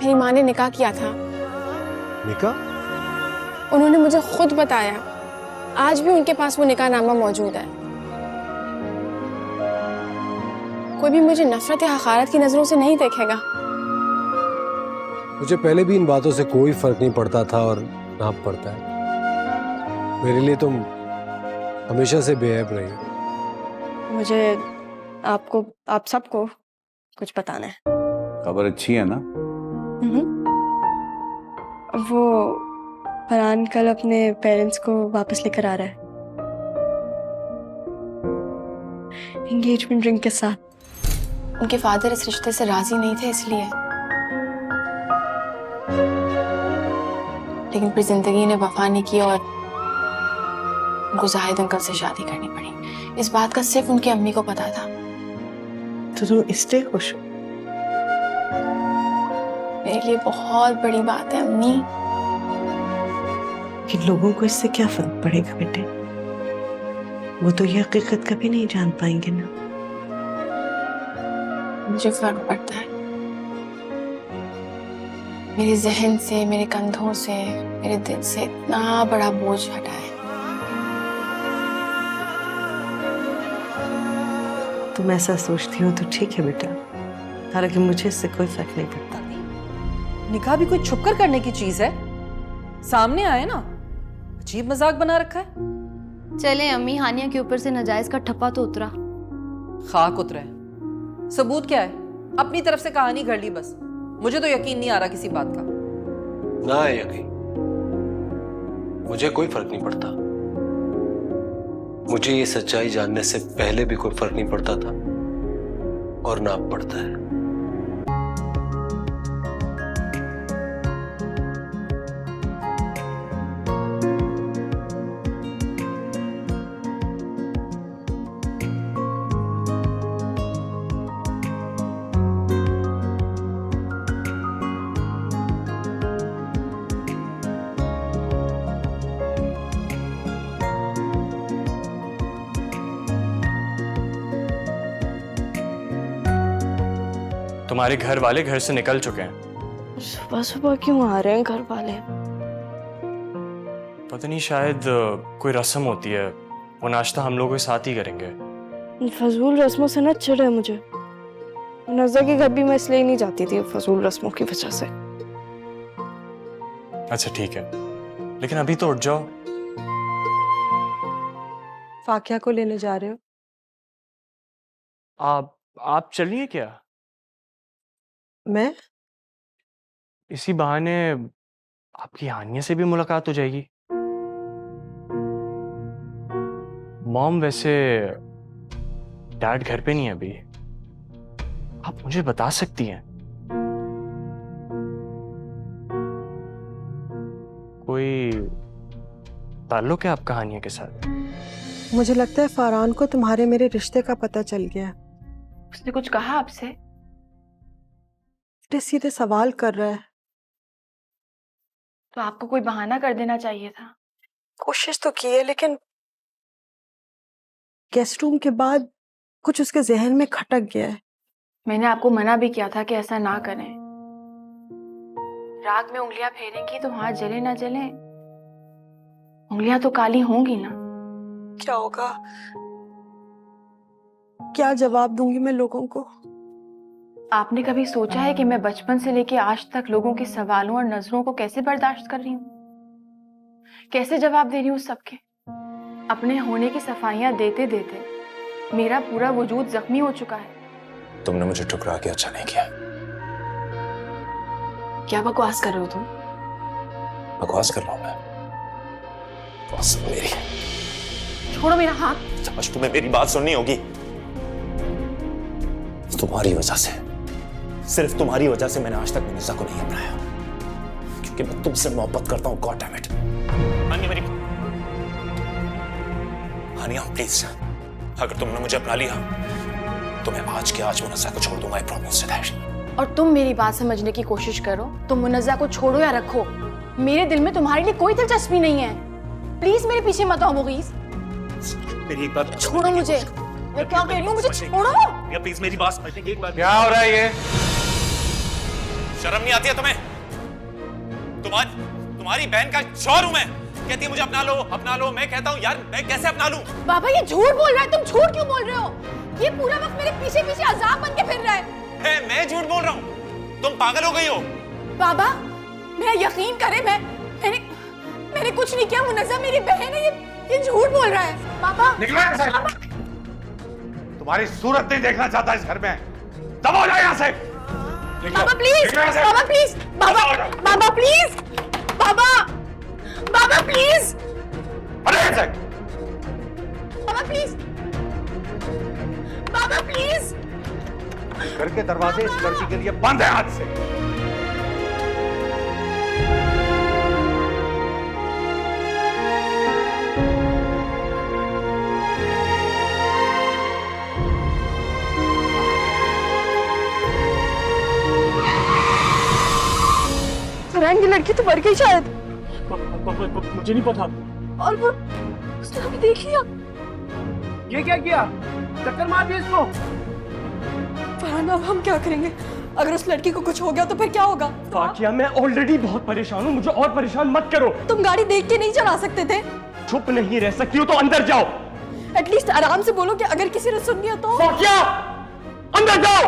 मेरी माँ ने निकाह किया था। निकाह? उन्होंने मुझे खुद बताया, आज भी उनके पास वो निकाहनामा मौजूद है। कोई भी मुझे नफरत या हकारत की नजरों से नहीं देखेगा। मुझे पहले भी इन बातों से कोई फर्क नहीं पड़ता था और ना पड़ता है। मेरे लिए तुम हमेशा से बेऐब रही हो। मुझे आप सबको कुछ बताना है। खबर अच्छी है ना? वो फरहान कल अपने पेरेंट्स को वापस लेकर आ रहा है, एंगेजमेंट रिंग के साथ। उनके फादर इस रिश्ते से राजी नहीं थे इसलिए, लेकिन फिर जिंदगी ने वफा नहीं की और उनको जाहिद अंकल से शादी करनी पड़ी। इस बात का सिर्फ उनकी अम्मी को पता था। तो तुम इसलिए खुश हो? मेरे लिए बहुत बड़ी बात है अम्मी। कि लोगों को इससे क्या फर्क पड़ेगा बेटे, वो तो ये हकीकत कभी नहीं जान पाएंगे ना। मुझे फर्क पड़ता है। मेरे जहन से, मेरे कंधों से, मेरे दिल से इतना बड़ा बोझ हटा है। तुम ऐसा सोचती हो तो ठीक है बेटा, हालांकि मुझे इससे कोई फर्क नहीं पड़ता। निकाह भी कोई छुप कर करने की चीज है, सामने आए ना। अजीब मजाक बना रखा है। चले अम्मी, हानिया के ऊपर से नाजायज का ठप्पा तो उतरा। खाक उतरा है, सबूत क्या है? अपनी तरफ से कहानी घड़ ली बस। मुझे तो यकीन नहीं आ रहा किसी बात का। ना है यकीन, मुझे कोई फर्क नहीं पड़ता। मुझे ये सच्चाई जानने से पहले भी कोई फर्क नहीं पड़ता था और ना अब पड़ता है। तुम्हारे घर वाले घर से निकल चुके हैं। सुबह सुबह क्यों आ रहे हैं घर वाले? पता नहीं, शायद कोई रस्म होती है, वो नाश्ता हम लोगों के साथ ही करेंगे। फजूल रस्मों से ना चिढ़ है मुझे। नज़ा के घर भी मैं इसलिए नहीं जाती थी, फजूल रस्मों की वजह से। अच्छा ठीक है, लेकिन अभी तो उठ जाओ। फाकिया को लेने जा रहे हो? आप चलिए क्या? मैं? इसी बहाने आपकी हानिया से भी मुलाकात हो जाएगी। मॉम वैसे डैड घर पे नहीं है अभी, आप मुझे बता सकती हैं? कोई ताल्लुक है आपका हानिया के साथ? मुझे लगता है फरहान को तुम्हारे मेरे रिश्ते का पता चल गया। उसने कुछ कहा आपसे? सीधे सवाल कर रहा है। तो आपको कोई बहाना कर देना चाहिए था। कोशिश तो की है, लेकिन गेस्ट रूम के बाद कुछ उसके जहन में खटक गया है। मैंने आपको मना भी किया था कि ऐसा ना करें। राग में उंगलियां फेरेंगी तो हाथ जले ना जले, उंगलियां तो काली होंगी ना। क्या होगा? क्या जवाब दूंगी मैं लोगों को? आपने कभी सोचा है कि मैं बचपन से लेके आज तक लोगों के सवालों और नजरों को कैसे बर्दाश्त कर रही हूँ, कैसे जवाब दे रही हूँ सबके? अपने होने की सफाइयां देते देते मेरा पूरा वजूद जख्मी हो चुका है। तुमने मुझे ठुकरा के अच्छा नहीं किया। क्या बकवास कर रहे हो तुम? बकवास कर रहा हूं मैं? बकवास मेरी। छोड़ो मेरा हाथ। आज तुम्हें मेरी बात सुननी होगी। तुम्हारी वजह से, सिर्फ तुम्हारी वजह से मैंने आज तक मुनीसा को नहीं अपनाया, क्योंकि मैं तुमसे मोहब्बत करता हूं। God damn it. हानिया मेरी, हानिया प्लीज, अगर तुमने मुझे अपना लिया तो मैं आज के आज मुनीसा को छोड़ दूंगा। I promise you that. और तुम मेरी बात समझने की कोशिश करो। तुम मुनज़्ज़ा को छोड़ो या रखो, मेरे दिल में तुम्हारे लिए कोई दिलचस्पी नहीं है। प्लीज मेरे पीछे मत आओ मुगीस। मेरी एक बात छोड़ो मुझे। मैं क्या कह रही हूँ, मुझे छोड़ो। या प्लीज मेरी बात समझने की एक बात। क्या हो रहा है ये? शर्म नहीं आती है तुम्हें? तुम्हारी बहन का शौहर हूं मैं, कहती है मुझे अपना लो। मैं कहता हूं यार मैं कैसे अपना लूं? बाबा ये झूठ बोल रहा है, तुम झूठ क्यों बोल रहे हो? ये पूरा वक्त मेरे पीछे पीछे अजाब बन के फिर रहा है। मैं झूठ बोल रहा हूं? तुम पागल हो गई हो? बाबा मैं यकीन करे, मैंने कुछ नहीं किया। मुनज़्ज़म मेरी बहन है, ये झूठ बोल रहा है। बाबा निकलो यहाँ से। तुम्हारी सूरत नहीं देखना चाहता इस घर में। दबो जाओ यहाँ से। बाबा प्लीज, बाबा प्लीज, बाबा प्लीज, बाबा प्लीज, अरे यहाँ से। बाबा प्लीज, बाबा प्लीज। घर के दरवाजे इस लड़की के लिए बंद है आज से। की लड़की तो मर गई शायद। मुझे नहीं पता। और वो उसने हमें देख लिया। ये क्या किया? टक्कर मार दी इसको। फरहान अब हम क्या करेंगे? अगर उस लड़की को कुछ हो गया तो फिर क्या होगा? फाकिया मैं ऑलरेडी बहुत परेशान हूँ, मुझे और परेशान मत करो। तुम गाड़ी देख के नहीं चला सकते थे? चुप नहीं रह सकती हो तो अंदर जाओ। एटलीस्ट आराम से बोलो कि अगर किसी ने सुन लिया तो। फाकिया अंदर जाओ।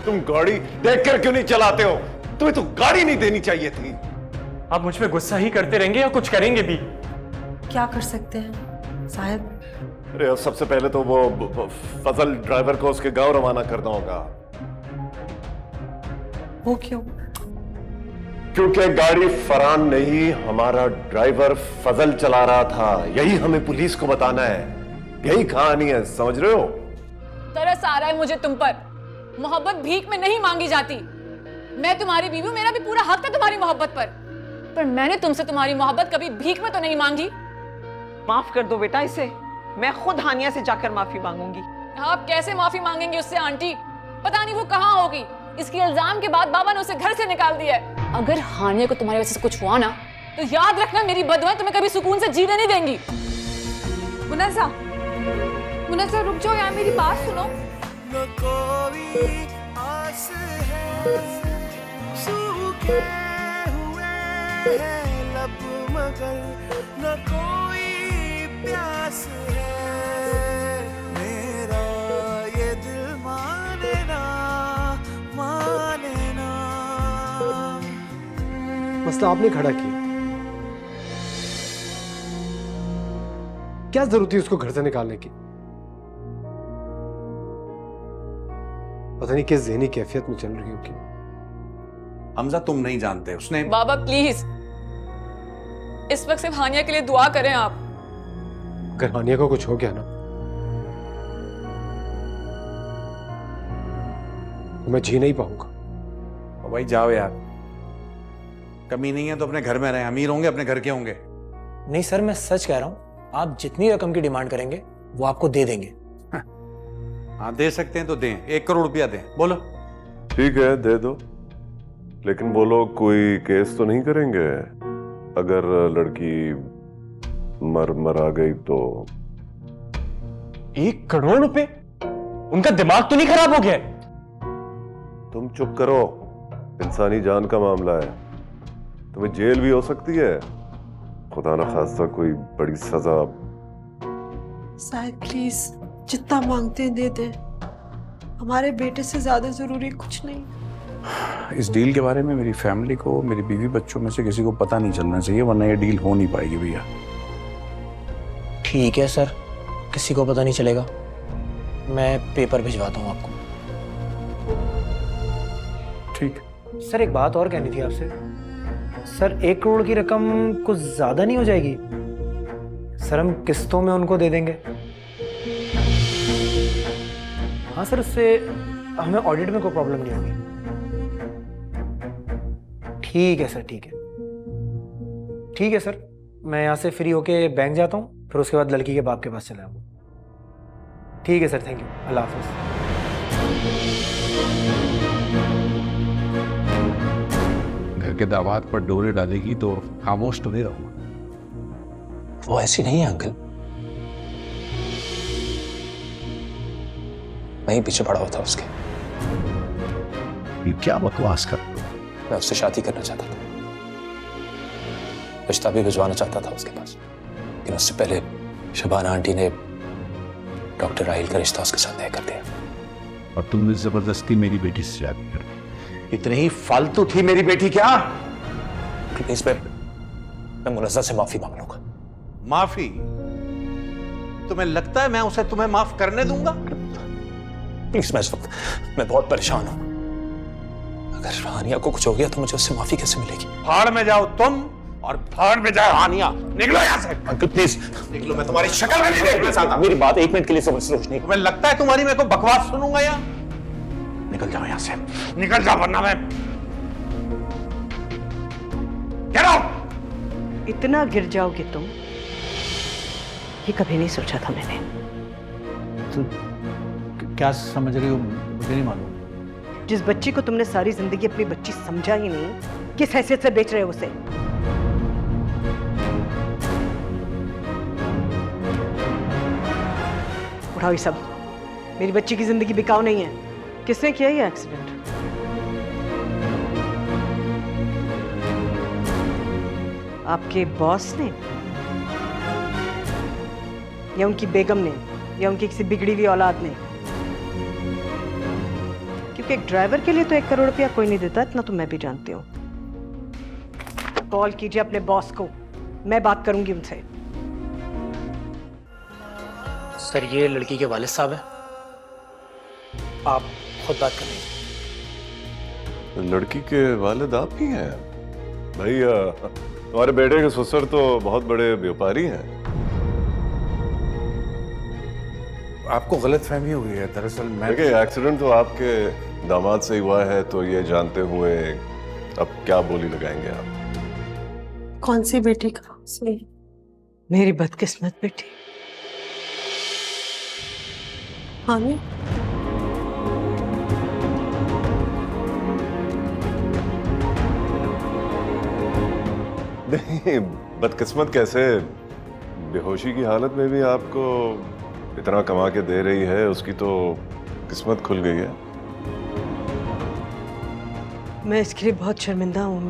तुम गाड़ी देखकर क्यों नहीं चलाते हो? तुम्हें तो गाड़ी नहीं देनी चाहिए थी। आप मुझ पे गुस्सा ही करते रहेंगे या कुछ करेंगे भी? क्या कर सकते हैं साहब? अरे सबसे पहले तो वो फजल ड्राइवर को उसके गांव रवाना करना होगा। वो क्यों? क्योंकि गाड़ी फरहान नहीं हमारा ड्राइवर फजल चला रहा था। यही हमें पुलिस को बताना है। यही कहानी है, समझ रहे हो? तरस आ रहा है मुझे तुम पर। मोहब्बत भीख में नहीं मांगी जाती। मैं तुम्हारी बीवी हूं, मेरा भी पूरा हक है तुम्हारी मोहब्बत पर मैंने तुमसे तुम्हारी मोहब्बत कभी भीख में तो नहीं मांगी। माफ कर दो बेटा इसे। मैं खुद हानिया से जाकर माफी मांगूंगी। आप कैसे माफी मांगेंगे उससे आंटी? पता नहीं वो कहाँ होगी। इसके इल्जाम के बाद बाबा ने उसे घर से निकाल दिया है। अगर हानिया को तुम्हारी वजह से कुछ हुआ ना तो याद रखना मेरी बदुआएं तुम्हें कभी सुकून से जीने नहीं देंगी। मुनज़्ज़ा रुक जाओ यार, मेरी बात सुनो। न कोई आस है, सूखे हुए हैं लब मगर न कोई प्यास है। मेरा ये दिल माने ना माने ना। मसला आपने खड़ा किया। क्या जरूरत थी उसको घर से निकालने की? पता नहीं किस ज़हनी कैफियत में चल रही होगी। हमजा तुम नहीं जानते उसने। बाबा प्लीज इस वक्त सिर्फ हानिया के लिए दुआ करें आप। अगर हानिया को कुछ हो गया ना तो मैं जी नहीं पाऊंगा। भाई जाओ यार, कमी नहीं है तो अपने घर में रहे। अमीर होंगे अपने घर के होंगे। नहीं सर मैं सच कह रहा हूं, आप जितनी रकम की डिमांड करेंगे वो आपको दे देंगे। हाँ दे सकते हैं तो दें। 1 करोड़ रुपया दें। बोलो। ठीक है दे दो, लेकिन वो लोग कोई केस तो नहीं करेंगे? अगर लड़की मर गई तो? 1 करोड़ रुपए? उनका दिमाग तो नहीं खराब हो गया? तुम चुप करो, इंसानी जान का मामला है। तुम्हें जेल भी हो सकती है, खुदा न खास्ता कोई बड़ी सजा। साहब प्लीज जितना मांगते हैं दे दे। हमारे बेटे से ज्यादा जरूरी कुछ नहीं। इस डील के बारे में मेरी फैमिली को, मेरी बीवी बच्चों में से किसी को पता नहीं चलना चाहिए, वरना ये डील हो नहीं पाएगी भैया। ठीक है सर, किसी को पता नहीं चलेगा। मैं पेपर भिजवाता हूँ आपको। ठीक। सर एक बात और कहनी थी आपसे। सर 1 करोड़ की रकम कुछ ज्यादा नहीं हो जाएगी? सर हम किस्तों में उनको दे देंगे। हाँ सर, उससे हमें ऑडिट में कोई प्रॉब्लम नहीं होगी। ठीक है सर, ठीक है। ठीक है सर, मैं यहाँ से फ्री होके बैंक जाता हूँ, फिर उसके बाद लड़की के बाप के पास चला जाऊँगा। ठीक है सर, थैंक यू। अल्लाह हाफिज़। घर के दामाद पर डोरे डालेगी तो खामोश तो नहीं रहूंगा। वो ऐसी नहीं है अंकल, वहीं पीछे पड़ा हुआ था उसके। ये क्या बकवास कर? मैं उससे शादी करना चाहता था, रिश्ता भी भिजवाना चाहता था उसके पास, लेकिन उससे पहले शबाना आंटी ने डॉक्टर राहिल का रिश्ता उसके साथ तय कर दिया। और तुमने जबरदस्ती मेरी बेटी से शादी कर दी। इतनी ही फालतू थी मेरी बेटी क्या? प्लीज मैं मुनज़्ज़ा से माफी मांग लूंगा। माफी? तुम्हें लगता है मैं उसे तुम्हें माफ करने दूंगा? प्लीज, मैं इस वक्त मैं बहुत परेशान हूं। अगर हानिया को कुछ हो गया तो मुझे उससे माफी कैसे मिलेगी? फाड़ में जाओ तुम और फाड़ में जाओ हानिया। निकलो यहाँ से। अंकल प्लीज निकलो, मैं तुम्हारी शक्ल में नहीं देखना चाहता। मेरी बात एक मिनट के लिए समझ रोशनी। तुम्हें लगता है तुम्हारी मैं को बकवास सुनूंगा यहाँ? निकल जाओ यहाँ से, निकल जाओ वरना मैं। Get out! इतना गिर जाओगे तुम, ये कभी नहीं सोचा था मैंने। तो क्या समझ रही हो? मुझे नहीं मालूम। जिस बच्ची को तुमने सारी जिंदगी अपनी बच्ची समझा ही नहीं, किस हैसियत से बेच रहे हो उसे? उठाओ ये सब। मेरी बच्ची की जिंदगी बिकाऊ नहीं है। किसने किया ये एक्सीडेंट? आपके बॉस ने, या उनकी बेगम ने, या उनकी किसी बिगड़ी हुई औलाद ने? क्योंकि एक ड्राइवर के लिए तो 1 करोड़ रुपया कोई नहीं देता, इतना तो मैं भी जानती हूँ। कॉल कीजिए अपने बॉस को, मैं बात करूंगी उनसे। सर, ये लड़की के वालिद साहब हैं, आप खुद बात कर लीजिए। लड़की के वालिद आप ही हैं? भैया तुम्हारे बेटे के ससुर तो बहुत बड़े व्यापारी हैं। आपको गलतफहमी हुई है। दरअसल मैं देखिए, एक्सीडेंट तो आपके दामाद से हुआ है, तो ये जानते हुए अब क्या बोली लगाएंगे आप? कौन सी बेटी का? मेरी बदकिस्मत बेटी हानिया। नहीं, बदकिस्मत कैसे? बेहोशी की हालत में भी आपको इतना कमा के दे रही है, उसकी तो किस्मत खुल गई है। मैं इसके लिए बहुत शर्मिंदा हूँ।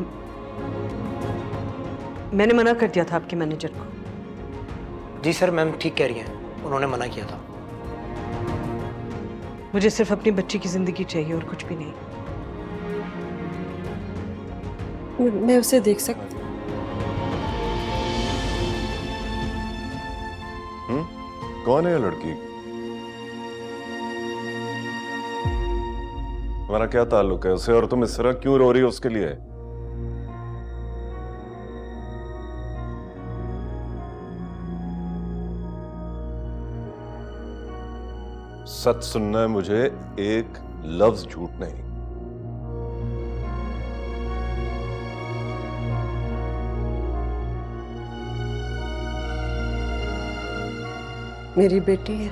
मैंने मना कर दिया था आपके मैनेजर को। जी सर, मैम ठीक कह रही हैं, उन्होंने मना किया था। मुझे सिर्फ अपनी बच्ची की जिंदगी चाहिए और कुछ भी नहीं। मैं उसे देख सकती? कौन है ये लड़की? तुम्हारा क्या ताल्लुक है उसे, और तुम इस तरह क्यों रो रही हो उसके लिए? सच सुनना है मुझे, एक लफ्ज झूठ नहीं। मेरी बेटी है।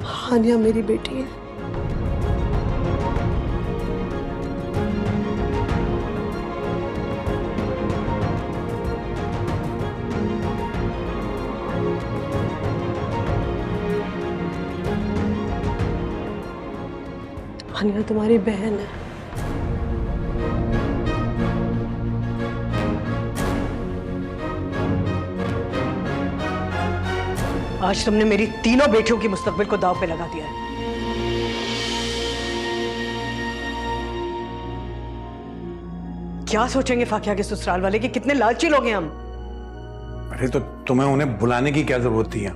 हानिया मेरी बेटी है। हानिया तुम्हारी बहन है। आज तुमने मेरी तीनों बेटियों की मुस्तकबिल को दांव पे लगा दिया है। क्या सोचेंगे फाकिया के ससुराल वाले कि कितने लालची लोग हैं हम? अरे तो तुम्हें उन्हें बुलाने की क्या जरूरत थी?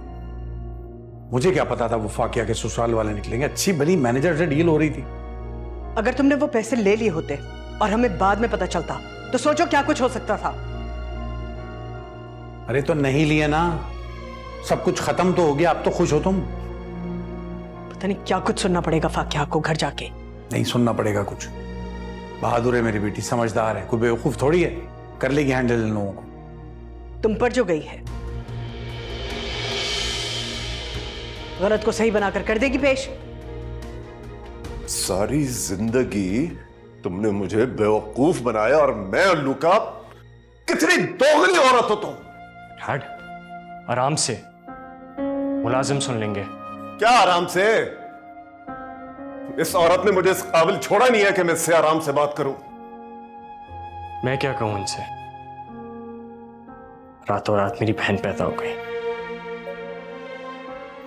मुझे क्या पता था वो फाकिया के ससुराल वाले निकलेंगे। अच्छी भली मैनेजर से डील हो रही थी। अगर तुमने वो पैसे ले लिए होते और हमें बाद में पता चलता तो सोचो क्या कुछ हो सकता था। अरे तो नहीं लिए ना, सब कुछ खत्म तो हो गया। अब तो खुश हो तुम? पता नहीं क्या कुछ सुनना पड़ेगा फाकिया को घर जाके। नहीं सुनना पड़ेगा कुछ। बहादुर है मेरी बेटी, समझदार है, कोई बेवकूफ थोड़ी है, कर लेगी हैंडल इन लोगों को। तुम पर जो गई है गलत को सही बनाकर कर देगी पेश। सारी जिंदगी तुमने मुझे बेवकूफ बनाया और मैं उल्लू का। कितनी दोगली औरत हो तुम। डैड आराम से, मुलाजिम सुन लेंगे। क्या आराम से? इस औरत ने मुझे इस काबिल छोड़ा नहीं है कि मैं इससे आराम से बात करूं। मैं क्या कहूं इनसे, रातों रात मेरी बहन पैदा हो गई।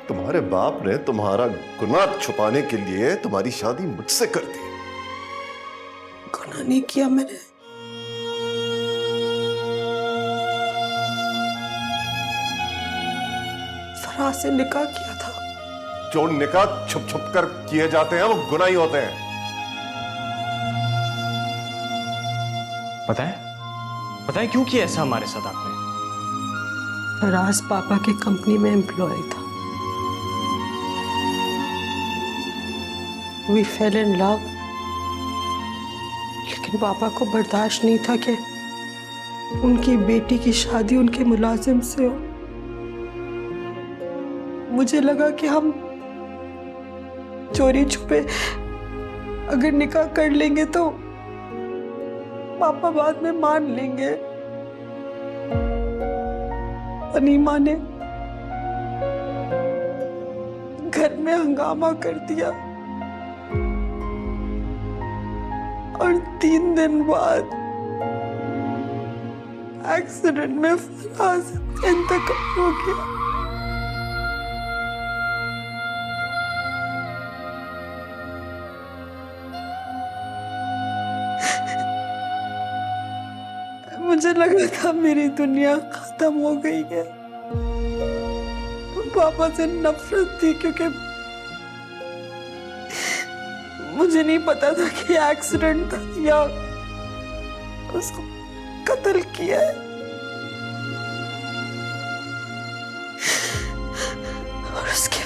तुम्हारे बाप ने तुम्हारा गुनाह छुपाने के लिए तुम्हारी शादी मुझसे कर दी। गुनाह नहीं किया मैंने। फराज से निकाह किया था। जो निकाह छुप छुप कर किए जाते हैं वो गुनाह ही होते हैं। पता है क्यों किया ऐसा हमारे साथ आपने? फराज पापा की कंपनी में एम्प्लॉय था। वी फेल इन लव, लेकिन पापा को बर्दाश्त नहीं था कि उनकी बेटी की शादी उनके मुलाजिम से हो। मुझे लगा कि हम चोरी छुपे अगर निकाह कर लेंगे तो पापा बाद में मान लेंगे। नहीं माने, घर में हंगामा कर दिया और 3 दिन बाद एक्सीडेंट में फराज का इंतकाल हो गया। मुझे लगा था मेरी दुनिया खत्म हो गई है। पापा से नफरत थी क्योंकि मुझे नहीं पता था कि एक्सीडेंट था या उसको कत्ल किया है। और उसके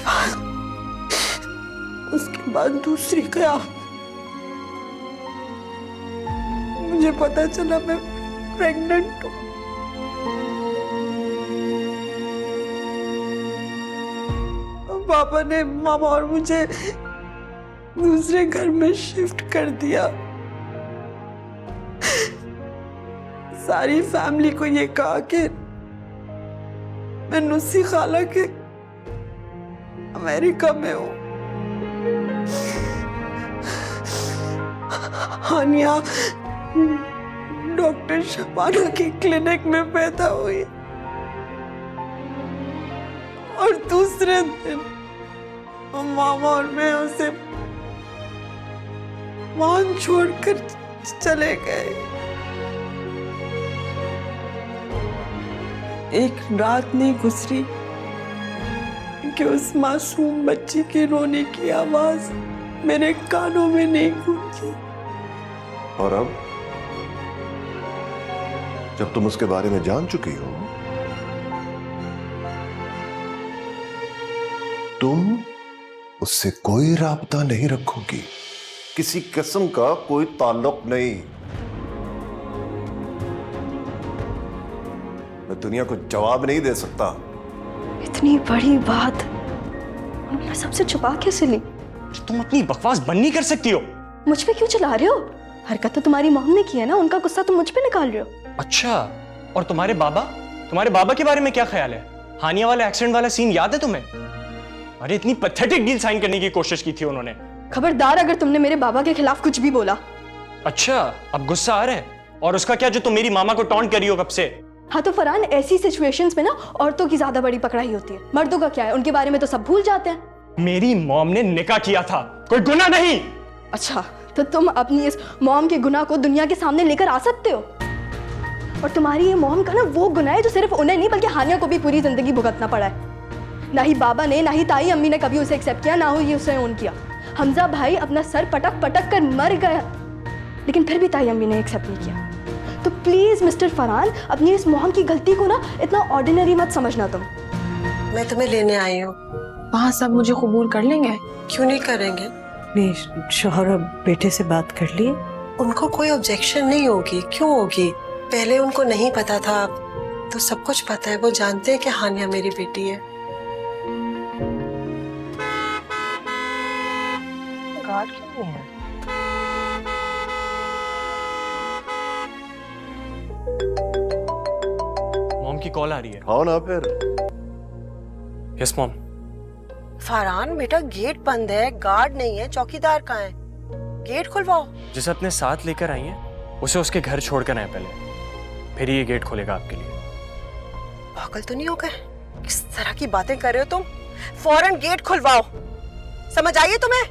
बाद दूसरी क़यामत। मुझे पता चला मैं प्रेग्नेंट हूँ। पापा ने मामा और मुझे दूसरे घर में शिफ्ट कर दिया। सारी फैमिली को ये कहा कि मैं नुसी खाला के अमेरिका में हूँ। हानिया डॉक्टर शबाना की क्लिनिक में पैदा हुई और दूसरे दिन मामा और मैं उसे वहां छोड़कर चले गए। एक रात नहीं गुजरी कि उस मासूम बच्ची के रोने की आवाज मेरे कानों में नहीं गूंजी। और अब जब तुम उसके बारे में जान चुकी हो, तुम उससे कोई राबता नहीं रखोगी, किसी किस्म का कोई ताल्लुक नहीं। मैं दुनिया को जवाब नहीं दे सकता। इतनी बड़ी बात उन्होंने सबसे छुपा कैसे ली? तुम अपनी बकवास बंद नहीं कर सकती हो? मुझ पे क्यों चला रहे हो? हरकत तो तुम्हारी मॉम ने की है ना, उनका गुस्सा तुम मुझ पे निकाल रहे हो। अच्छा, और तुम्हारे बाबा के बारे में क्या ख्याल है? हानिया वाला एक्सीडेंट वाला सीन याद है तुम्हें? अरे इतनी पैथेटिक डील साइन करने की कोशिश की थी उन्होंने। खबरदार अगर तुमने मेरे बाबा के खिलाफ कुछ भी बोला। अच्छा, अब गुस्सा आ रहा है? और उसका क्या जो तुम मेरी मामा को टॉन्ट करी हो कब से? हाँ तो फरहान, ऐसी सिचुएशंस में ना औरतों की ज्यादा बड़ी पकड़ाई होती है। मर्दों का क्या है, उनके बारे में तो सब भूल जाते हैं। मेरी मॉम ने निकाह किया था, कोई गुनाह नहीं। अच्छा, तो तुम अपनी इस मॉम के गुनाह को दुनिया के सामने लेकर आ सकते हो? और तुम्हारी ये मॉम का ना वो गुनाह है जो सिर्फ उन्हें नहीं बल्कि हानिया को भी पूरी जिंदगी भुगतना पड़ा है। ना ही बाबा ने, ना ही ताई अम्मी ने कभी उसे एक्सेप्ट किया, ना ही उसे ओन किया। हमजा भाई अपना सर पटक पटक कर मर गया, लेकिन फिर भी ताई अम्मी ने एक्सेप्ट नहीं किया। तो प्लीज मिस्टर फरहान, अपनी इस मॉम की गलती को ना इतना ऑर्डिनरी मत समझना तुम। मैं तुम्हें लेने आई हूँ। वहाँ सब मुझे कबूल कर लेंगे? क्यों नहीं करेंगे? नहीं, शौहर और बेटे से बात कर ली, उनको कोई ऑब्जेक्शन नहीं होगी। क्यों होगी? पहले उनको नहीं पता था, तो सब कुछ पता है। वो जानते हैं कि हानिया मेरी बेटी है। कार्ड क्यों नहीं है? मॉम की कॉल आ रही है। आओ ना फिर। Yes mom. फरहान बेटा गेट बंद है, गार्ड नहीं है, चौकीदार कहाँ है? गेट खुलवाओ। जिसे अपने साथ लेकर आई हैं उसे उसके घर छोड़कर आए पहले, फिर ये गेट खोलेगा आपके लिए। पागल तो नहीं हो गए? किस तरह की बातें कर रहे हो तुम? फौरन गेट खुलवाओ, समझ आइए तुम्हें?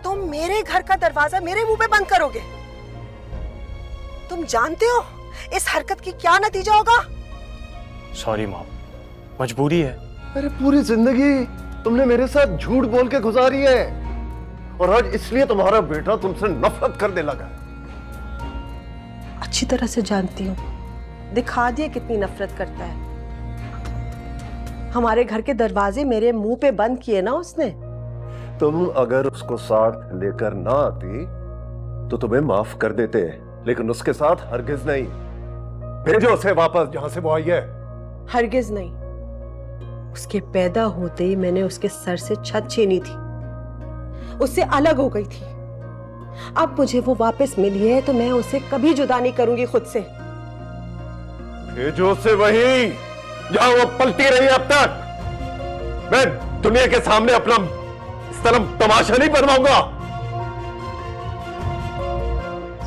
तुम मेरे घर का दरवाजा मेरे मुंह पे बंद करोगे? तुम जानते हो इस हरकत की क्या नतीजा होगा? सॉरी मॉम, मजबूरी है। अरे पूरी जिंदगी तुमने मेरे साथ झूठ बोल के गुजारी है और आज इसलिए तुम्हारा बेटा तुमसे नफरत करने लगा। अच्छी तरह से जानती हूँ, दिखा दिया कितनी नफरत करता है। हमारे घर के दरवाजे मेरे मुंह पे बंद किए ना उसने। तुम अगर उसको साथ लेकर ना आती तो तुम्हें माफ कर देते, लेकिन उसके साथ हरगिज नहीं। भेजो उसे वापस जहां से वो आई है। हरगिज नहीं। उसके पैदा होते ही मैंने उसके सर से छत छीनी थी, उससे अलग हो गई थी। अब मुझे वो वापस मिली है तो मैं उसे कभी जुदा नहीं करूंगी खुद से। भेजो उसे वहीं जहां वो पलती रही अब तक। मैं दुनिया के सामने अपना इस तरह तमाशा नहीं बनवाऊंगा।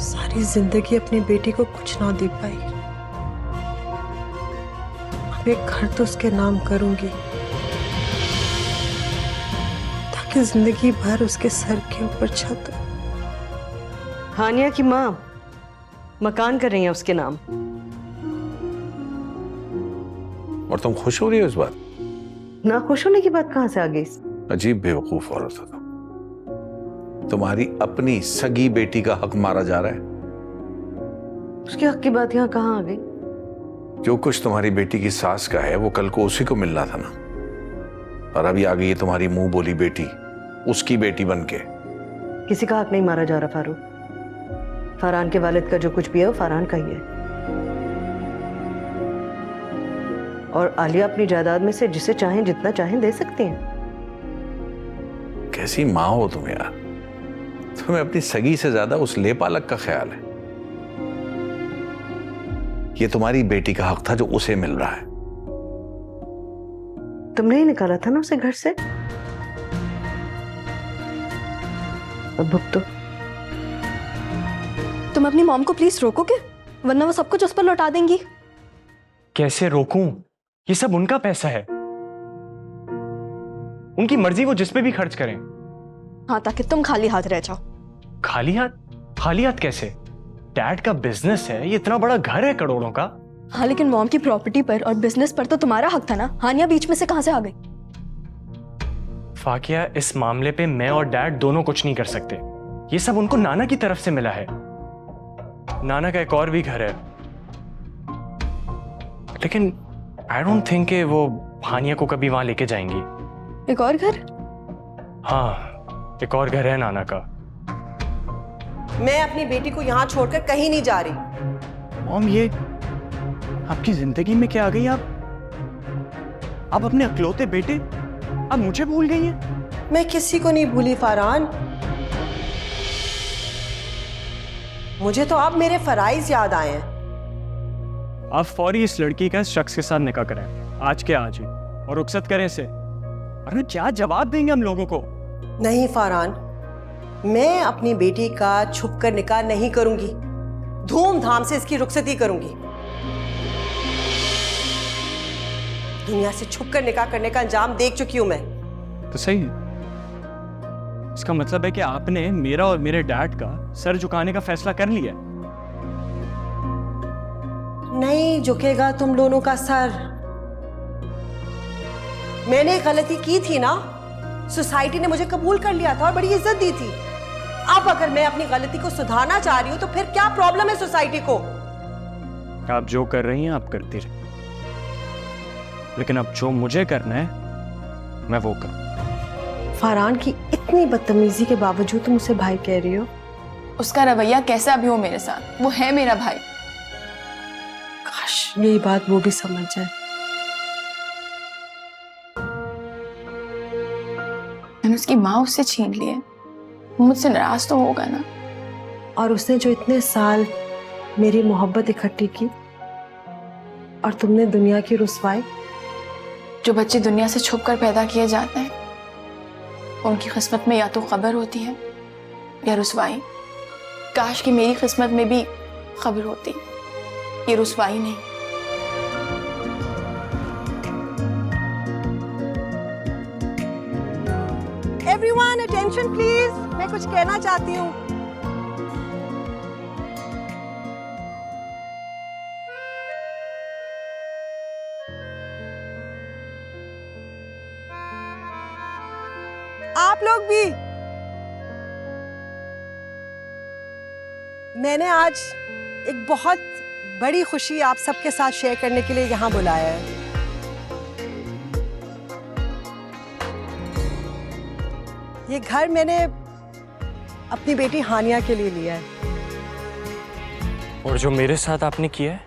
सारी जिंदगी अपनी बेटी को कुछ ना दे पाई, अब एक घर तो उसके नाम करूंगी ताकि जिंदगी भर उसके सर के ऊपर छत हो। हानिया की माँ मकान कर रही है उसके नाम। और तुम खुश हो रही हो इस बात? ना खुश होने की बात कहाँ से आ गई? अजीब बेवकूफ औरत हो तुम। तुम्हारी अपनी सगी बेटी का हक मारा जा रहा है। उसके हक की बात यहाँ कहाँ आ गई? जो कुछ तुम्हारी बेटी की सास का है वो कल को उसी को मिलना था ना, और अभी आ गई है तुम्हारी मुंह बोली बेटी उसकी बेटी बनके। किसी का हक नहीं मारा जा रहा फारूक। फरहान के वालिद का जो कुछ भी है वो फरहान का ही है, और आलिया अपनी जायदाद में से जिसे चाहें जितना चाहें दे सकती हैं। कैसी माँ हो तुम यार, तुम्हें अपनी सगी से ज्यादा उस लेपालक का ख्याल है। ये तुम्हारी बेटी का हक था जो उसे मिल रहा है। तुमने ही निकाला था ना उसे घर से। अब भुगतो। तुम अपनी मॉम को प्लीज रोकोगे, वरना वो सब कुछ उस पर लौटा देंगी। कैसे रोकूं? ये सब उनका पैसा है, उनकी मर्जी, वो जिस पे भी खर्च करें। हाँ, ताकि तुम खाली हाथ रह जाओ। खाली हाथ? खाली हाथ कैसे? डैड का बिजनेस है, ये इतना बड़ा घर है करोड़ों का। हाँ, लेकिन मॉम की प्रॉपर्टी पर और बिजनेस पर तो तुम्हारा हक था ना। हानिया बीच में से कहां से आ गई? फाकिया, इस मामले पे मैं और डैड दोनों कुछ नहीं कर सकते। ये सब उनको नाना की तरफ से मिला है। नाना का एक और भी घर है, लेकिन आई डोंट थिंक कि वो हानिया को कभी वहां लेके जाएंगी। एक और घर? हाँ, एक और घर है नाना का। मैं अपनी बेटी को यहाँ छोड़कर कहीं नहीं जा रही। मॉम, ये आपकी जिंदगी में क्या आ गई? आप अपने अकलौते बेटे आप मुझे भूल गई हैं? मैं किसी को नहीं भूली फरहान, मुझे तो अब मेरे फराइज याद आए हैं। आप फौरी इस लड़की का इस शख्स के साथ निकाह करें, आज के आज ही, और रुखसत करें इसे। अरे क्या जवाब देंगे हम लोगों को? नहीं फरहान, मैं अपनी बेटी का छुपकर निकाह नहीं करूंगी, धूमधाम से इसकी रुखसती करूंगी। दुनिया से छुपकर निकाह करने का अंजाम देख चुकी हूं मैं। तो सही है, इसका मतलब है कि आपने मेरा और मेरे डैड का सर झुकाने का फैसला कर लिया। नहीं झुकेगा तुम दोनों का सर। मैंने गलती की थी ना, सोसाइटी ने मुझे कबूल कर लिया था और बड़ी इज्जत दी थी। अब अगर मैं अपनी गलती को सुधारना चाह रही हूं तो फिर क्या प्रॉब्लम है सोसाइटी को? आप जो कर रही हैं आप करती रहिए, लेकिन अब जो मुझे करना है मैं वो करूं। फरहान की इतनी बदतमीजी के बावजूद तुम उसे भाई कह रही हो? उसका रवैया कैसा भी हो मेरे साथ, वो है मेरा भाई। काश यही बात वो भी समझ जाए। मैंने उसकी माँ उससे छीन ली है, मुझसे नाराज तो होगा ना। और उसने जो इतने साल मेरी मोहब्बत इकट्ठी की और तुमने दुनिया की रुसवाई। जो बच्चे दुनिया से छुप कर पैदा किए जाते हैं उनकी किस्मत में या तो खबर होती है या रुसवाई। काश कि मेरी किस्मत में भी खबर होती, ये रुसवाई नहीं। एवरीवन अटेंशन प्लीज, मैं कुछ कहना चाहती हूँ। आप लोग भी। मैंने आज एक बहुत बड़ी खुशी आप सबके साथ शेयर करने के लिए यहाँ बुलाया है। ये घर मैंने अपनी बेटी हानिया के लिए लिया है। और जो मेरे साथ आपने किया है,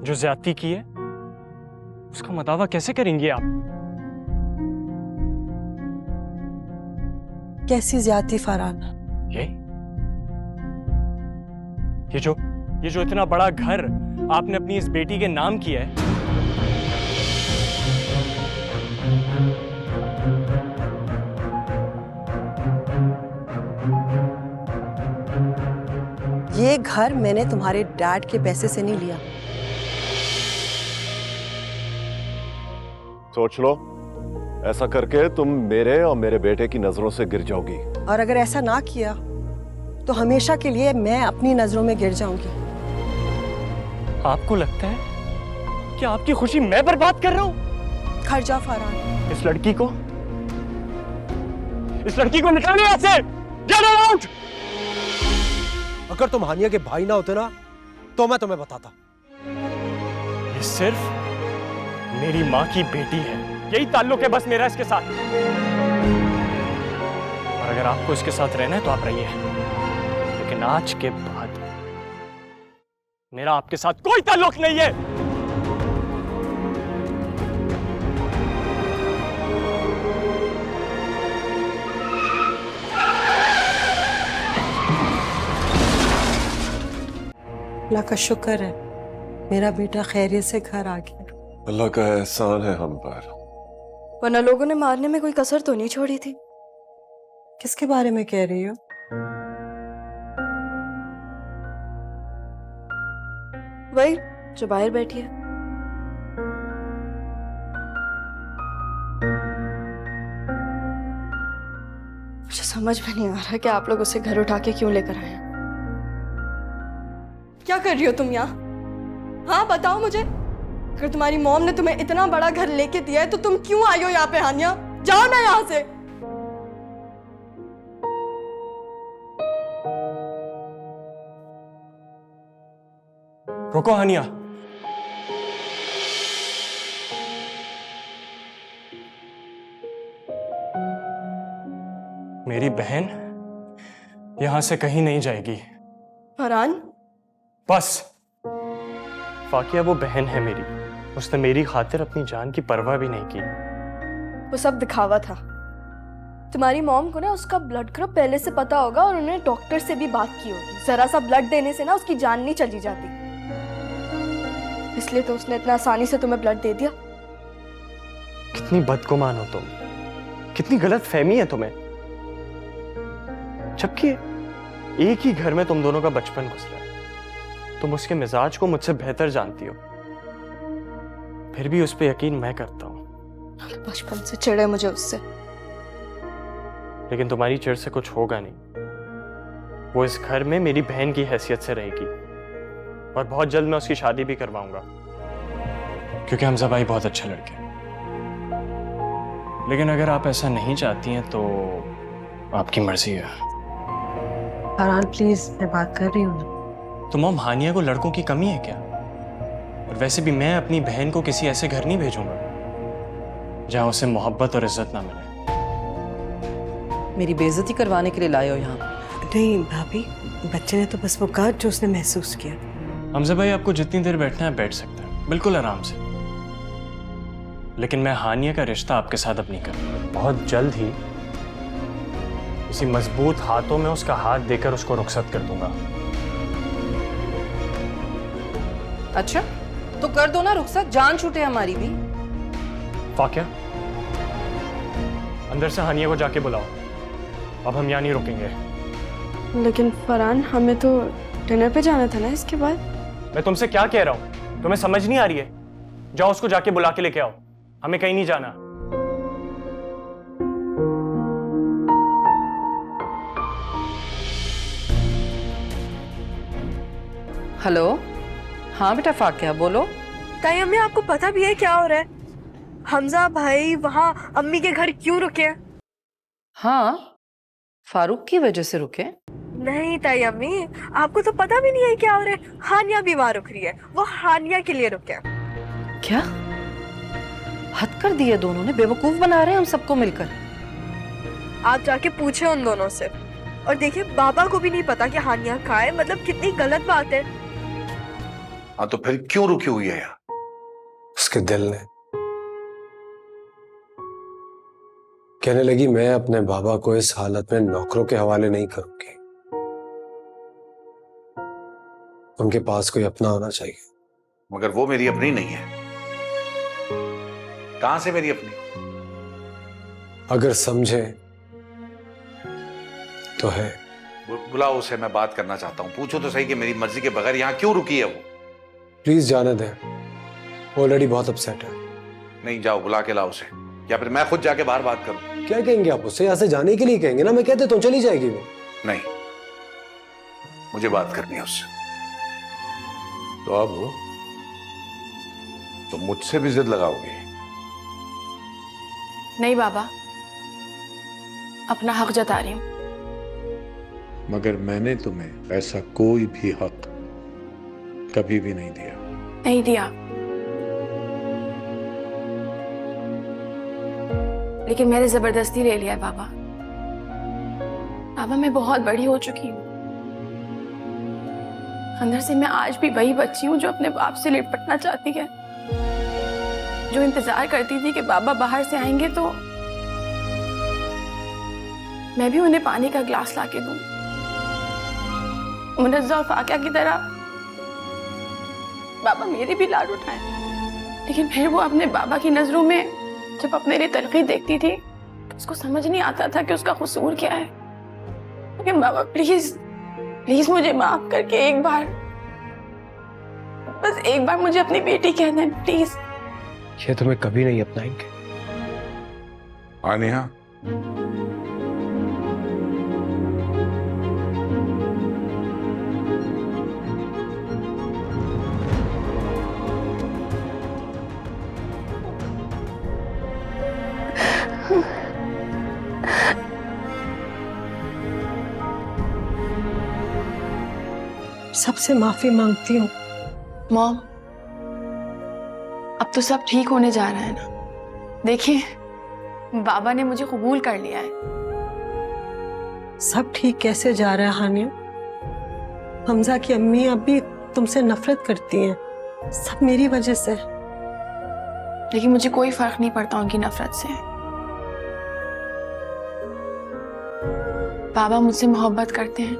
जो ज्यादती की है, उसका मदावा कैसे करेंगी आप? कैसी ज्यादती फरहान? ये जो इतना बड़ा घर आपने अपनी इस बेटी के नाम किया है, ये घर मैंने तुम्हारे डैड के पैसे से नहीं लिया। सोच लो, ऐसा करके तुम मेरे और मेरे बेटे की नजरों से गिर जाओगी। और अगर ऐसा ना किया तो हमेशा के लिए मैं अपनी नजरों में गिर जाऊंगी। आपको लगता है कि आपकी खुशी मैं बर्बाद कर रहा हूं? घर जा फरहान। इस लड़की को निकालो यहाँ से। Get her out! अगर तुम हानिया के भाई ना होते ना तो मैं तुम्हें बताता। ये सिर्फ मेरी माँ की बेटी है, यही ताल्लुक है बस मेरा इसके साथ। और अगर आपको इसके साथ रहना है तो आप रहिए, लेकिन आज के बाद मेरा आपके साथ कोई ताल्लुक नहीं है। अल्लाह का शुक्र है मेरा बेटा खैरियत से घर आ गया। अल्लाह का एहसान है हम पर। वरना लोगों ने मारने में कोई कसर तो नहीं छोड़ी थी। किसके बारे में कह रही हो? वही जो बाहर बैठी है। मुझे समझ में नहीं आ रहा कि आप लोग उसे घर उठा के क्यों लेकर आए। क्या कर रही हो तुम यहाँ? हाँ बताओ मुझे। अगर तुम्हारी मॉम ने तुम्हें इतना बड़ा घर लेके दिया है तो तुम क्यों आई हो यहाँ पे? हानिया जाओ ना यहाँ से। रुको हानिया, मेरी बहन यहां से कहीं नहीं जाएगी। फरहान, बस फाकिया वो बहन है मेरी, उसने मेरी खातिर अपनी जान की परवाह भी नहीं की। वो सब दिखावा था। तुम्हारी मॉम को ना उसका ब्लड ग्रुप पहले से पता होगा और उन्होंने डॉक्टर से भी बात की होगी। जरा सा ब्लड देने से ना उसकी जान नहीं चली जाती, इसलिए तो उसने इतना आसानी से तुम्हें ब्लड दे दिया। कितनी बदगुमान हो तुम, कितनी गलत फहमी है तुम्हें। जबकि एक ही घर में तुम दोनों का बचपन गुजरा है, तुम उसके मिजाज को मुझसे बेहतर जानती हो, फिर भी उस पर यकीन मैं करता हूं। बचपन से चिढ़े मुझे उससे। लेकिन तुम्हारी चिढ़ से कुछ होगा नहीं। वो इस घर में मेरी बहन की हैसियत से रहेगी और बहुत जल्द मैं उसकी शादी भी करवाऊंगा, क्योंकि हमजा भाई बहुत अच्छे लड़के हैं। लेकिन अगर आप ऐसा नहीं चाहती हैं तो आपकी मर्जी है। फरहान प्लीज, मैं बात कर रही हूँ। तो मॉम, हानिया को लड़कों की कमी है क्या? और वैसे भी मैं अपनी बहन को किसी ऐसे घर नहीं भेजूंगा जहां उसे मोहब्बत और इज्जत ना मिले। मेरी बेइज्जती करवाने के लिए लाए हो यहाँ? नहीं भाभी, बच्चे ने तो बस वो कहा जो उसने महसूस किया। हमजा भाई आपको जितनी देर बैठना है बैठ सकते हैं, बिल्कुल आराम से। लेकिन मैं हानिया का रिश्ता आपके साथ अब नहीं करूंगा। बहुत जल्द ही किसी मजबूत हाथों में उसका हाथ देकर उसको रुखसत कर दूंगा। अच्छा तो कर दो ना रुखसत, जान छूटे हमारी भी। फाकिया, अंदर से हानिया को जाके बुलाओ, अब हम यहाँ नहीं रुकेंगे। लेकिन फरहान, हमें तो डिनर पे जाना था ना इसके बाद। मैं तुमसे क्या कह रहा हूँ, तुम्हें समझ नहीं आ रही है? जाओ उसको जाके बुला के लेके आओ, हमें कहीं नहीं जाना। हेलो, हाँ बेटा फाकिया बोलो। ताई अम्मी, आपको पता भी है क्या हो रहा है? हमजा भाई वहाँ अम्मी के घर क्यों रुके? हाँ, फारूक की वजह से रुके। नहीं ताई अम्मी, आपको तो पता भी नहीं है क्या हो रहा है। हानिया भी वहाँ रुक रही है, वो हानिया के लिए रुके। क्या हद कर दिए दोनों ने, बेवकूफ बना रहे हैं हम सबको मिलकर। आप जाके पूछे उन दोनों से। और देखिए, बाबा को भी नहीं पता कि हानिया कहाँ है, मतलब कितनी गलत बात है। हाँ तो फिर क्यों रुकी हुई है यहाँ? उसके दिल ने कहने लगी मैं अपने बाबा को इस हालत में नौकरों के हवाले नहीं करूंगी, उनके पास कोई अपना होना चाहिए। मगर वो मेरी अपनी नहीं है। कहां से मेरी अपनी? अगर समझे तो है। बुलाओ उसे, मैं बात करना चाहता हूँ। पूछो तो सही कि मेरी मर्जी के बगैर यहाँ क्यों रुकी है वो। प्लीज जाने दें, ऑलरेडी बहुत अपसेट है। नहीं, जाओ बुला के लाओ उसे, या फिर मैं खुद जाके बाहर बात करूं। क्या कहेंगे आप उससे? यहाँ से जाने के लिए कहेंगे ना, मैं कहते तो चली जाएगी वो। नहीं, मुझे बात करनी है उससे। तो अब तो मुझसे भी जिद लगाओगे? नहीं बाबा, अपना हक जता रही हूँ। मगर मैंने तुम्हें ऐसा कोई भी हक कभी भी नहीं दिया। नहीं दिया, लेकिन मैंने जबरदस्ती ले लिया है बाबा। बाबा, मैं बहुत बड़ी हो चुकी हूँ। अंदर से मैं आज भी वही बच्ची हूँ जो अपने बाप से लिपटना चाहती है, जो इंतजार करती थी कि बाबा बाहर से आएंगे तो मैं भी उन्हें पानी का ग्लास लाके दूं, मुनज़्ज़ा और फाकिया की तरह बाबा मेरे भी लाड उठाए। लेकिन फिर वो अपने बाबा की नजरों में जब अपने लिए तलखी देखती थी तो उसको समझ नहीं आता था कि उसका कसूर क्या है। लेकिन बाबा प्लीज प्लीज मुझे माफ करके एक बार, बस एक बार मुझे अपनी बेटी कह दें प्लीज। ये तुम्हें कभी नहीं अपनाएंगे। आनिया, सबसे माफी मांगती हूँ। मॉम, अब तो सब ठीक होने जा रहा है ना। देखिए, बाबा ने मुझे कबूल कर लिया है। सब ठीक कैसे जा रहा है हानिया? हमजा की अम्मी अब भी तुमसे नफरत करती हैं, सब मेरी वजह से। लेकिन मुझे कोई फर्क नहीं पड़ता उनकी नफरत से। बाबा मुझसे मोहब्बत करते हैं,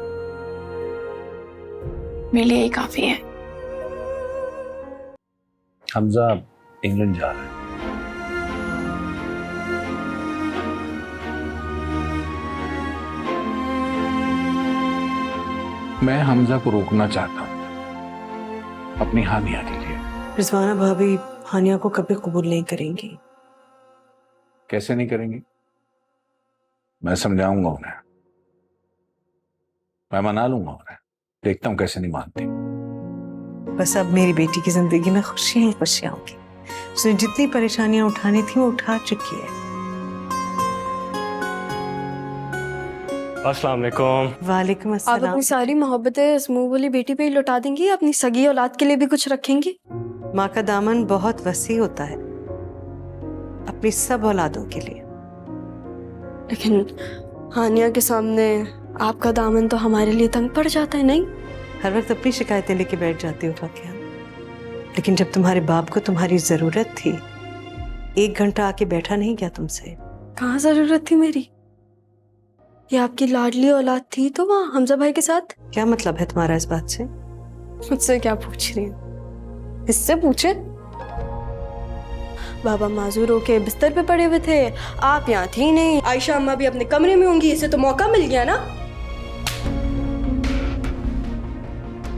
मेरे लिए यही काफी है। हमजा इंग्लैंड जा रहा है। मैं हमजा को रोकना चाहता हूं अपनी हानिया के लिए। रिजवाना भाभी हानिया को कभी कबूल नहीं करेंगी। कैसे नहीं करेंगी? मैं समझाऊंगा उन्हें, मैं मना लूंगा उन्हें। देखता हूं कैसे नहीं मानती। बस अब मेरी बेटी की जिंदगी में खुशियां ही खुशियां होंगी। उसने जितनी परेशानियां उठानी थी वो उठा चुकी है। अस्सलाम वालेकुम। वालेकुम आप अस्सलाम। अपनी सारी मोहब्बतें इस मुंह वाली बेटी पे ही लुटा देंगी? अपनी सगी औलाद के लिए भी कुछ रखेंगी? माँ का दामन बहुत वसी होता है, अपनी सब औलादों के लिए। लेकिन हानिया के सामने आपका दामन तो हमारे लिए तंग पड़ जाता है, नहीं? हर वक्त अपनी शिकायतें लेके बैठ जाती हो फाकिया, लेकिन जब तुम्हारे बाप को तुम्हारी जरूरत थी 1 घंटा आके बैठा नहीं क्या तुमसे? कहाँ जरूरत थी मेरी? ये आपकी लाडली औलाद थी तो वहाँ हमजा भाई के साथ। क्या मतलब है तुम्हारा इस बात से? मुझसे क्या पूछ रही हो? इससे पूछे। बाबा माजूर होके बिस्तर पे पड़े हुए थे, आप यहाँ थी नहीं, आयशा अम्मा भी अपने कमरे में होंगी, इसे तो मौका मिल गया ना।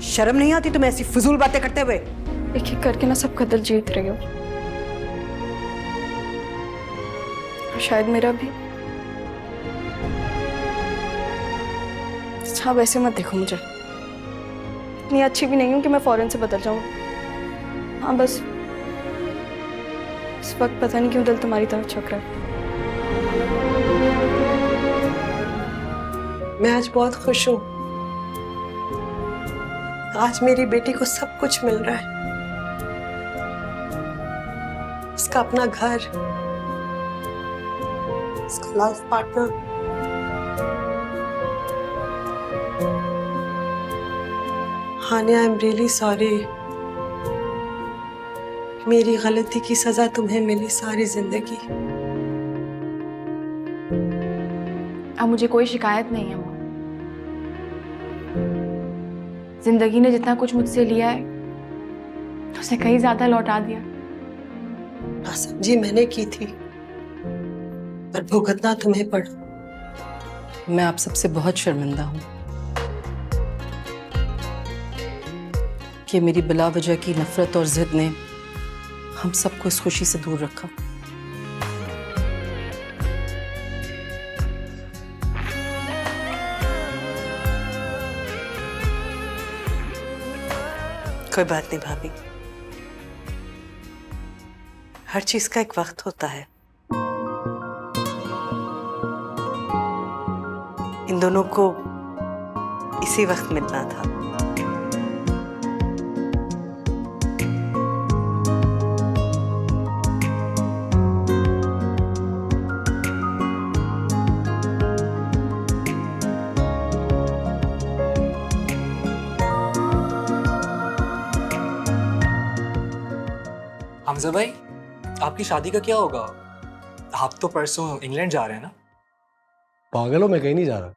शर्म नहीं आती तुम्हें ऐसी फजूल बातें करते हुए? एक एक करके ना सबका दिल जीत रही हो, शायद मेरा भी। अच्छा वैसे मत देखो मुझे, इतनी अच्छी भी नहीं हूँ कि मैं फौरन से बदल जाऊँ। हाँ बस इस वक्त पता नहीं क्यों दिल तुम्हारी तरफ झुक रहा है। मैं आज बहुत खुश हूँ। आज मेरी बेटी को सब कुछ मिल रहा है, उसका अपना घर, उसका life partner. Haniya, I am really sorry. मेरी गलती की सजा तुम्हें मिली सारी जिंदगी। अब मुझे कोई शिकायत नहीं है माँ। जिंदगी ने जितना कुछ मुझसे लिया है उसने कहीं ज्यादा लौटा दिया। नासमझी मैंने की थी, पर भुगतना तुम्हें पड़ा। मैं आप सबसे बहुत शर्मिंदा हूँ कि मेरी बिला वजह की नफरत और जिद ने हम सबको इस खुशी से दूर रखा। कोई बात नहीं भाभी, हर चीज का एक वक्त होता है। इन दोनों को इसी वक्त मिलना था। हमजा भाई, आपकी शादी का क्या होगा? आप तो परसों इंग्लैंड जा रहे हैं ना? पागल हो, मैं कहीं नहीं जा रहा।